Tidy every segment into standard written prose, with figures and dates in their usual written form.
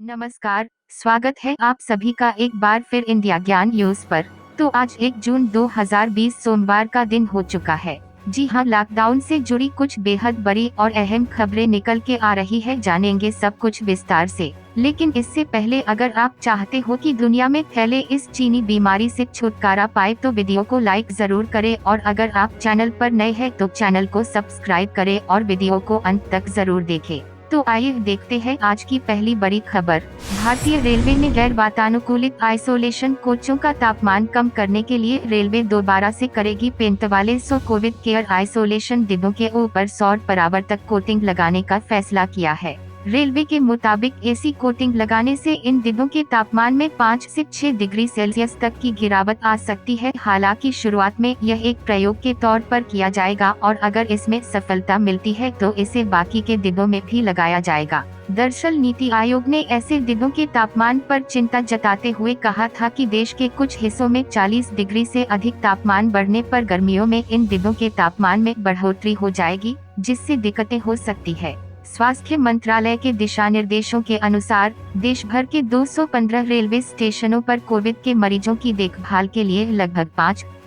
नमस्कार, स्वागत है आप सभी का एक बार फिर इंडिया ज्ञान न्यूज पर। तो आज 1 जून 2020 सोमवार का दिन हो चुका है। जी हां, लॉकडाउन से जुड़ी कुछ बेहद बड़ी और अहम खबरें निकल के आ रही है, जानेंगे सब कुछ विस्तार से। लेकिन इससे पहले अगर आप चाहते हो कि दुनिया में फैले इस चीनी बीमारी से छुटकारा पाए तो वीडियो को लाइक जरूर करें, और अगर आप चैनल पर नए हैं तो चैनल को सब्सक्राइब करें और वीडियो को अंत तक जरूर देखें। तो आइए देखते हैं आज की पहली बड़ी खबर। भारतीय रेलवे ने गैर वातानुकूलित आइसोलेशन कोचों का तापमान कम करने के लिए रेलवे दोबारा से करेगी 4500 कोविड केयर आइसोलेशन डिब्बों के ऊपर सौर परावर्तक कोटिंग लगाने का फैसला किया है। रेलवे के मुताबिक एसी कोटिंग लगाने से इन डिब्बों के तापमान में 5 से 6 डिग्री सेल्सियस तक की गिरावट आ सकती है। हालांकि शुरुआत में यह एक प्रयोग के तौर पर किया जाएगा और अगर इसमें सफलता मिलती है तो इसे बाकी के डिब्बों में भी लगाया जाएगा। दरअसल नीति आयोग ने ऐसे डिब्बों के तापमान पर चिंता जताते हुए कहा था कि देश के कुछ हिस्सों में 40 डिग्री से अधिक तापमान बढ़ने पर गर्मियों में इन डिब्बों के तापमान में बढ़ोतरी हो जाएगी, जिससे दिक्कतें हो सकती है। स्वास्थ्य मंत्रालय के दिशा निर्देशों के अनुसार देश भर के 215 रेलवे स्टेशनों पर कोविड के मरीजों की देखभाल के लिए लगभग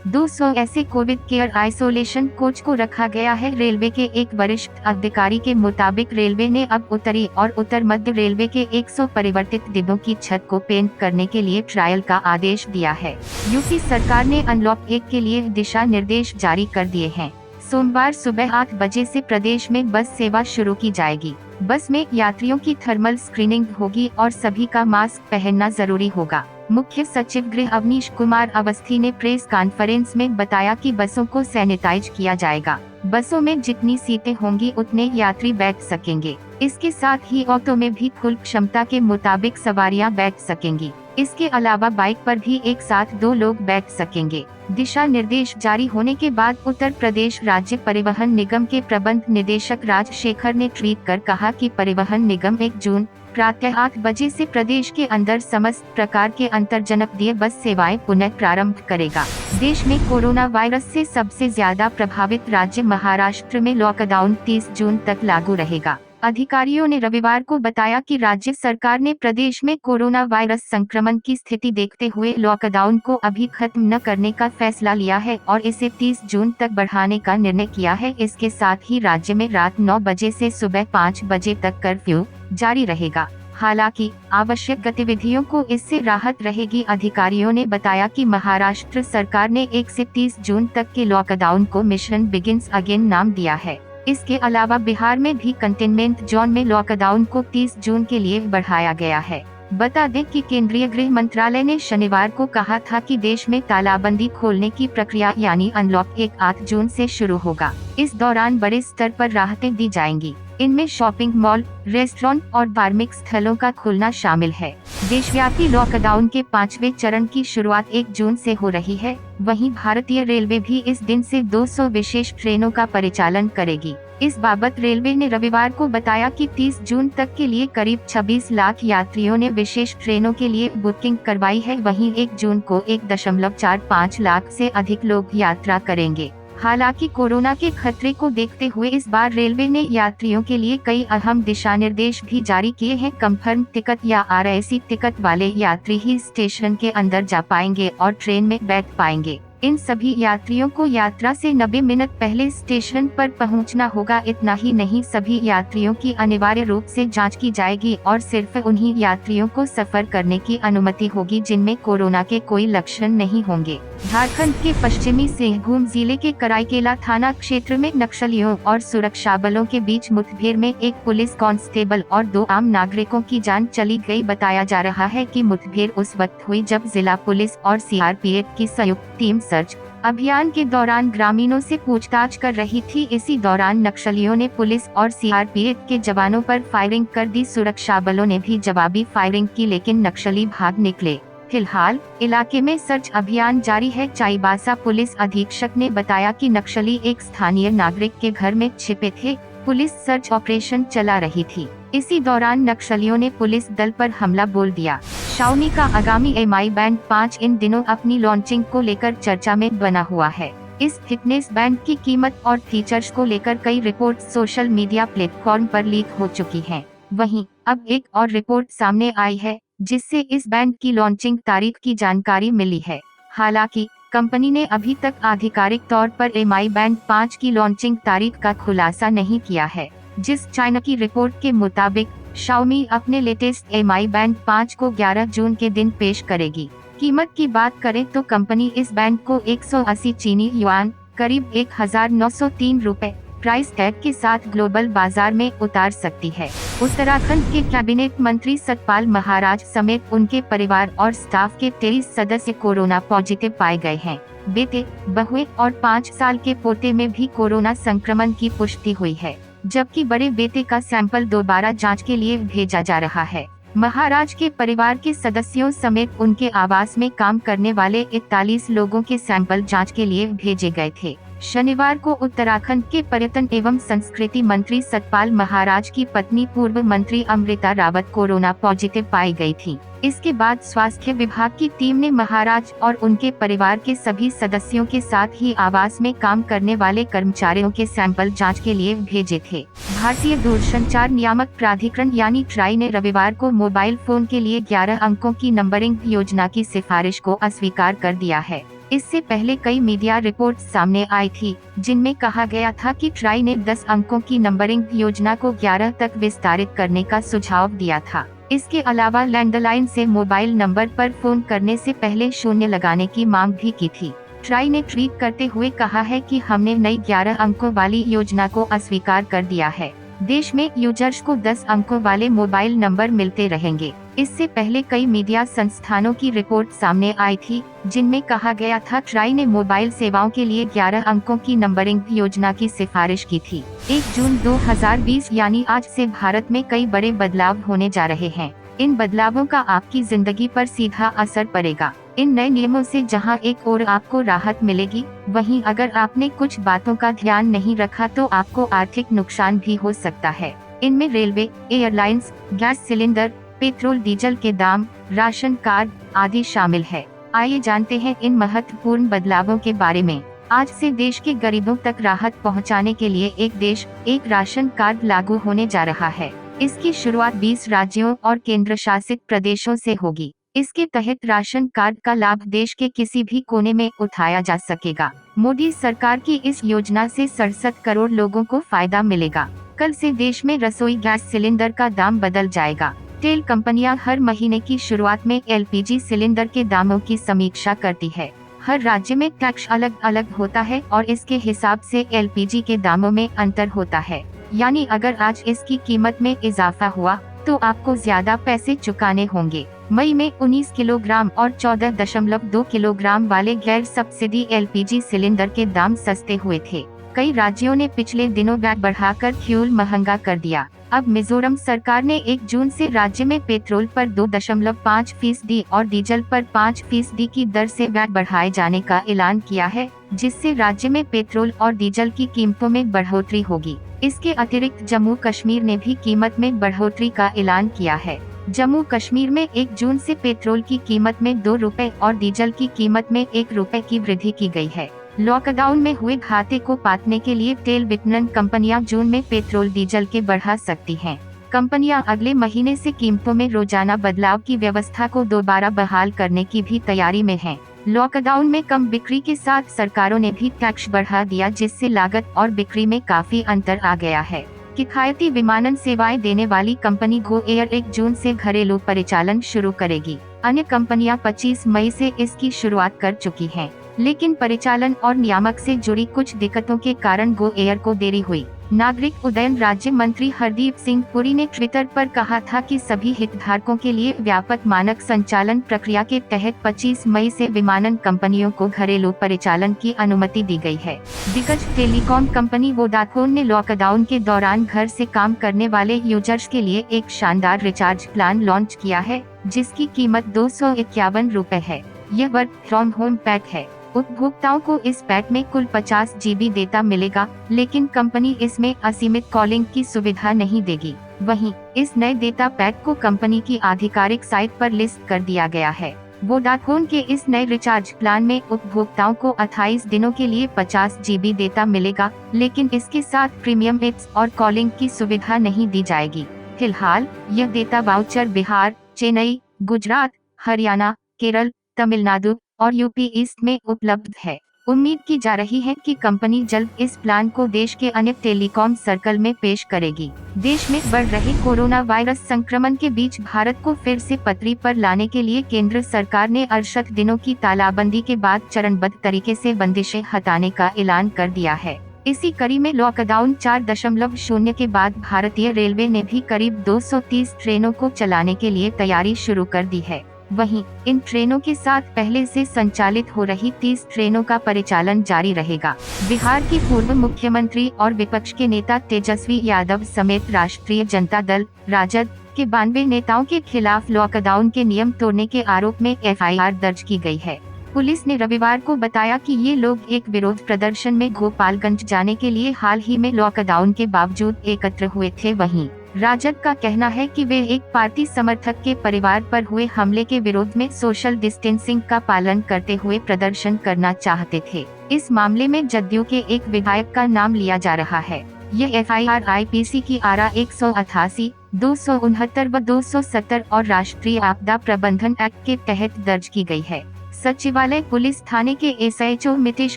200 ऐसे कोविड केयर आइसोलेशन कोच को रखा गया है। रेलवे के एक वरिष्ठ अधिकारी के मुताबिक रेलवे ने अब उत्तरी और उत्तर मध्य रेलवे के 100 परिवर्तित डिब्बों की छत को पेंट करने के लिए ट्रायल का आदेश दिया है। यूपी सरकार ने अनलॉक 1 के लिए दिशा निर्देश जारी कर दिए हैं। सोमवार सुबह 8 बजे से प्रदेश में बस सेवा शुरू की जाएगी। बस में यात्रियों की थर्मल स्क्रीनिंग होगी और सभी का मास्क पहनना जरूरी होगा। मुख्य सचिव गृह अवनीश कुमार अवस्थी ने प्रेस कॉन्फ्रेंस में बताया कि बसों को सैनिटाइज किया जाएगा। बसों में जितनी सीटें होंगी उतने यात्री बैठ सकेंगे। इसके साथ ही ऑटो में भी कुल क्षमता के मुताबिक सवारियां बैठ सकेंगी। इसके अलावा बाइक पर भी एक साथ 2 लोग बैठ सकेंगे। दिशा निर्देश जारी होने के बाद उत्तर प्रदेश राज्य परिवहन निगम के प्रबंध निदेशक राजशेखर ने ट्वीट कर कहा कि परिवहन निगम 1 जून प्रातः 8 बजे से प्रदेश के अंदर समस्त प्रकार के अंतरजनपदीय बस सेवाएं पुनः प्रारंभ करेगा। देश में कोरोना वायरस से सबसे ज्यादा प्रभावित राज्य महाराष्ट्र में लॉकडाउन 30 जून तक लागू रहेगा। अधिकारियों ने रविवार को बताया कि राज्य सरकार ने प्रदेश में कोरोना वायरस संक्रमण की स्थिति देखते हुए लॉकडाउन को अभी खत्म न करने का फैसला लिया है और इसे 30 जून तक बढ़ाने का निर्णय किया है। इसके साथ ही राज्य में रात 9 बजे से सुबह 5 बजे तक कर्फ्यू जारी रहेगा। हालांकि आवश्यक गतिविधियों को इससे राहत रहेगी। अधिकारियों ने बताया कि महाराष्ट्र सरकार ने 1 से 30 जून तक के लॉकडाउन को मिशन बिगिंस अगेन नाम दिया है। इसके अलावा बिहार में भी कंटेनमेंट जोन में लॉकडाउन को 30 जून के लिए बढ़ाया गया है। बता दें कि केंद्रीय गृह मंत्रालय ने शनिवार को कहा था कि देश में तालाबंदी खोलने की प्रक्रिया यानी अनलॉक 1 8 जून से शुरू होगा। इस दौरान बड़े स्तर पर राहतें दी जाएंगी। इनमें शॉपिंग मॉल, रेस्टोरेंट और धार्मिक स्थलों का खुलना शामिल है। देशव्यापी लॉकडाउन के 5वें चरण की शुरुआत 1 जून से हो रही है। वहीं भारतीय रेलवे भी इस दिन से 200 विशेष ट्रेनों का परिचालन करेगी। इस बाबत रेलवे ने रविवार को बताया कि 30 जून तक के लिए करीब 26 लाख यात्रियों ने विशेष ट्रेनों के लिए बुकिंग करवाई है। वहीं 1 जून को 1.45 लाख से अधिक लोग यात्रा करेंगे। हालांकि कोरोना के खतरे को देखते हुए इस बार रेलवे ने यात्रियों के लिए कई अहम दिशा निर्देश भी जारी किए हैं। कंफर्म टिकट या आरएसी टिकट वाले यात्री ही स्टेशन के अंदर जा पाएंगे और ट्रेन में बैठ पाएंगे। इन सभी यात्रियों को यात्रा से 90 मिनट पहले स्टेशन पर पहुंचना होगा। इतना ही नहीं, सभी यात्रियों की अनिवार्य रूप से जांच की जाएगी और सिर्फ उन्हीं यात्रियों को सफर करने की अनुमति होगी जिनमें कोरोना के कोई लक्षण नहीं होंगे। झारखंड के पश्चिमी सिंहभूम जिले के कराईकेला थाना क्षेत्र में नक्सलियों और सुरक्षा बलों के बीच मुठभेड़ में एक पुलिस कांस्टेबल और 2 आम नागरिकों की जान चली गई। बताया जा रहा है कि मुठभेड़ उस वक्त हुई जब जिला पुलिस और सीआरपीएफ की संयुक्त टीम सर्च अभियान के दौरान ग्रामीणों से पूछताछ कर रही थी। इसी दौरान नक्सलियों ने पुलिस और सीआरपीएफ के जवानों पर फायरिंग कर दी। सुरक्षा बलों ने भी जवाबी फायरिंग की, लेकिन नक्सली भाग निकले। फिलहाल इलाके में सर्च अभियान जारी है। चाईबासा पुलिस अधीक्षक ने बताया कि नक्सली एक स्थानीय नागरिक के घर में छिपे थे। पुलिस सर्च ऑपरेशन चला रही थी। इसी दौरान नक्सलियों ने पुलिस दल पर हमला बोल दिया। शाओमी का आगामी MI बैंड 5 इन दिनों अपनी लॉन्चिंग को लेकर चर्चा में बना हुआ है। इस फिटनेस बैंड की कीमत और फीचर्स को लेकर कई रिपोर्ट सोशल मीडिया प्लेटफॉर्म पर लीक हो चुकी हैं। वहीं अब एक और रिपोर्ट सामने आई है जिससे इस बैंड की लॉन्चिंग तारीख की जानकारी मिली है। हालांकि कंपनी ने अभी तक आधिकारिक तौर पर एमआई बैंड 5 की लॉन्चिंग तारीख का खुलासा नहीं किया है। जिस चाइना की रिपोर्ट के मुताबिक शाओमी अपने लेटेस्ट एमआई बैंड 5 को 11 जून के दिन पेश करेगी। कीमत की बात करें तो कंपनी इस बैंड को 180 चीनी युआन करीब 1903 रुपए प्राइस टैग के साथ ग्लोबल बाजार में उतार सकती है। उत्तराखंड के कैबिनेट मंत्री सतपाल महाराज समेत उनके परिवार और स्टाफ के 23 सदस्य कोरोना पॉजिटिव पाए गए हैं। बेटे, बहुएं और 5 साल के पोते में भी कोरोना संक्रमण की पुष्टि हुई है, जबकि बड़े बेटे का सैंपल दोबारा जांच के लिए भेजा जा रहा है। महाराज के परिवार के सदस्यों समेत उनके आवास में काम करने वाले 41 लोगों के सैंपल जांच के लिए भेजे गए थे। शनिवार को उत्तराखंड के पर्यटन एवं संस्कृति मंत्री सतपाल महाराज की पत्नी पूर्व मंत्री अमृता रावत कोरोना पॉजिटिव पाई गई थी। इसके बाद स्वास्थ्य विभाग की टीम ने महाराज और उनके परिवार के सभी सदस्यों के साथ ही आवास में काम करने वाले कर्मचारियों के सैंपल जांच के लिए भेजे थे। भारतीय दूरसंचार नियामक प्राधिकरण यानी ट्राई ने रविवार को मोबाइल फोन के लिए 11 अंकों की नंबरिंग योजना की सिफारिश को अस्वीकार कर दिया है। इससे पहले कई मीडिया रिपोर्ट्स सामने आई थी, जिनमें कहा गया था कि ट्राई ने 10 अंकों की नंबरिंग योजना को 11 तक विस्तारित करने का सुझाव दिया था। इसके अलावा लैंडलाइन से मोबाइल नंबर पर फोन करने से पहले 0 लगाने की मांग भी की थी। ट्राई ने ट्वीट करते हुए कहा है कि हमने नई 11 अंकों वाली योजना को अस्वीकार कर दिया है। देश में यूजर्स को 10 अंकों वाले मोबाइल नंबर मिलते रहेंगे। इससे पहले कई मीडिया संस्थानों की रिपोर्ट सामने आई थी, जिनमें कहा गया था ट्राई ने मोबाइल सेवाओं के लिए 11 अंकों की नंबरिंग योजना की सिफारिश की थी। 1 जून 2020 यानी आज से भारत में कई बड़े बदलाव होने जा रहे हैं। इन बदलावों का आपकी जिंदगी पर सीधा असर पड़ेगा। इन नए नियमों से जहां एक ओर आपको राहत मिलेगी, वहीं अगर आपने कुछ बातों का ध्यान नहीं रखा तो आपको आर्थिक नुकसान भी हो सकता है। इनमें railway, airlines, gas cylinder, petrol diesel के दाम, राशन कार्ड आदि शामिल है। आइए जानते हैं इन महत्वपूर्ण बदलावों के बारे में। आज से देश के गरीबों तक राहत पहुंचाने के लिए एक देश, एक राशन कार्ड लागू होने जा रहा है। इसकी शुरुआत 20 राज्यों और केंद्र शासित प्रदेशों से होगी। इसके तहत राशन कार्ड का लाभ देश के किसी भी कोने में उठाया जा सकेगा। मोदी सरकार की इस योजना से 67 करोड़ लोगों को फायदा मिलेगा। कल से देश में रसोई गैस सिलेंडर का दाम बदल जाएगा। तेल कंपनियां हर महीने की शुरुआत में एलपीजी सिलेंडर के दामों की समीक्षा करती है। हर राज्य में टैक्स अलग अलग होता है और इसके हिसाब से एलपीजी के दामों में अंतर होता है। यानी अगर आज इसकी कीमत में इजाफा हुआ तो आपको ज्यादा पैसे चुकाने होंगे। मई में 19 किलोग्राम और 14.2 किलोग्राम वाले गैर सब्सिडी एलपीजी सिलेंडर के दाम सस्ते हुए थे। कई राज्यों ने पिछले दिनों वैट बढ़ाकर फ्यूल महंगा कर दिया। अब मिजोरम सरकार ने 1 जून से राज्य में पेट्रोल पर 2.5% और डीजल पर 5% की दर से वैट बढ़ाए जाने का ऐलान किया है, जिससे राज्य में पेट्रोल और डीजल की कीमतों में बढ़ोतरी होगी। इसके अतिरिक्त जम्मू कश्मीर ने भी कीमत में बढ़ोतरी का ऐलान किया है। जम्मू कश्मीर में 1 जून से पेट्रोल की कीमत में 2 रुपए और डीजल की कीमत में 1 रुपए की वृद्धि की गई है। लॉकडाउन में हुए घाटे को पाटने के लिए तेल विपणन कंपनियां जून में पेट्रोल डीजल के बढ़ा सकती हैं। कंपनियां अगले महीने से कीमतों में रोजाना बदलाव की व्यवस्था को दोबारा बहाल करने की भी तैयारी में हैं। लॉकडाउन में कम बिक्री के साथ सरकारों ने भी टैक्स बढ़ा दिया, जिससे लागत और बिक्री में काफी अंतर आ गया है। किफायती विमानन सेवाएं देने वाली कंपनी गो एयर 1 जून से घरेलू परिचालन शुरू करेगी। अन्य कंपनियां 25 मई से इसकी शुरुआत कर चुकी हैं, लेकिन परिचालन और नियामक से जुड़ी कुछ दिक्कतों के कारण गो एयर को देरी हुई। नागरिक उड्डयन राज्य मंत्री हरदीप सिंह पुरी ने ट्विटर पर कहा था कि सभी हितधारकों के लिए व्यापक मानक संचालन प्रक्रिया के तहत 25 मई से विमानन कंपनियों को घरेलू परिचालन की अनुमति दी गई है। दिग्गज टेलीकॉम कंपनी वोडाफोन ने लॉकडाउन के दौरान घर से काम करने वाले यूजर्स के लिए एक शानदार रिचार्ज प्लान लॉन्च किया है, जिसकी कीमत 251 रुपए है। यह वर्क फ्रॉम होम पैक है। उपभोक्ताओं को इस पैक में कुल 50 GB डेटा मिलेगा, लेकिन कंपनी इसमें असीमित कॉलिंग की सुविधा नहीं देगी। वहीं इस नए डेटा पैक को कंपनी की आधिकारिक साइट पर लिस्ट कर दिया गया है। वोडाफोन के इस नए रिचार्ज प्लान में उपभोक्ताओं को 28 दिनों के लिए 50 GB डेटा मिलेगा, लेकिन इसके साथ प्रीमियम एप्स और कॉलिंग की सुविधा नहीं दी जाएगी। फिलहाल यह डेटा वाउचर बिहार, चेन्नई, गुजरात, हरियाणा, केरल, तमिलनाडु और यूपी ईस्ट में उपलब्ध है। उम्मीद की जा रही है कि कंपनी जल्द इस प्लान को देश के अन्य टेलीकॉम सर्कल में पेश करेगी। देश में बढ़ रहे कोरोना वायरस संक्रमण के बीच भारत को फिर से पटरी पर लाने के लिए केंद्र सरकार ने 68 दिनों की तालाबंदी के बाद चरणबद्ध तरीके से बंदिशें हटाने का ऐलान कर दिया है। इसी कड़ी में लॉकडाउन 4.0 के बाद भारतीय रेलवे ने भी करीब 230 ट्रेनों को चलाने के लिए तैयारी शुरू कर दी है। वहीं इन ट्रेनों के साथ पहले से संचालित हो रही 30 ट्रेनों का परिचालन जारी रहेगा। बिहार की पूर्व मुख्यमंत्री और विपक्ष के नेता तेजस्वी यादव समेत राष्ट्रीय जनता दल राजद के 92 नेताओं के खिलाफ लॉकडाउन के नियम तोड़ने के आरोप में FIR दर्ज की गई है। पुलिस ने रविवार को बताया कि ये लोग एक विरोध प्रदर्शन में गोपालगंज जाने के लिए हाल ही में लॉकडाउन के बावजूद एकत्र हुए थे। वहीं राजद का कहना है कि वे एक पार्टी समर्थक के परिवार पर हुए हमले के विरोध में सोशल डिस्टेंसिंग का पालन करते हुए प्रदर्शन करना चाहते थे। इस मामले में जदयू के एक विधायक का नाम लिया जा रहा है। यह FIR IPC की आरा 188, 269 व 270 और राष्ट्रीय आपदा प्रबंधन एक्ट के तहत दर्ज की गई है। सचिवालय पुलिस थाने के SHO मितेश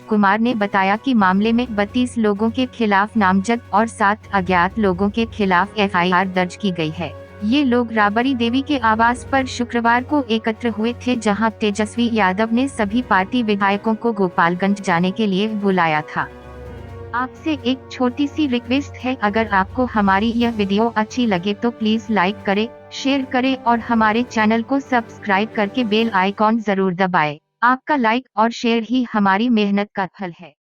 कुमार ने बताया कि मामले में 32 लोगों के खिलाफ नामजद और 7 अज्ञात लोगों के खिलाफ FIR दर्ज की गई है। ये लोग राबड़ी देवी के आवास पर शुक्रवार को एकत्र हुए थे, जहां तेजस्वी यादव ने सभी पार्टी विधायकों को गोपालगंज जाने के लिए बुलाया था। आपसे एक छोटी सी रिक्वेस्ट है, अगर आपको हमारी यह वीडियो अच्छी लगे तो प्लीज लाइक करें, शेयर करें और हमारे चैनल को सब्सक्राइब करके बेल आइकॉन जरूर दबाएं। आपका लाइक और शेयर ही हमारी मेहनत का फल है।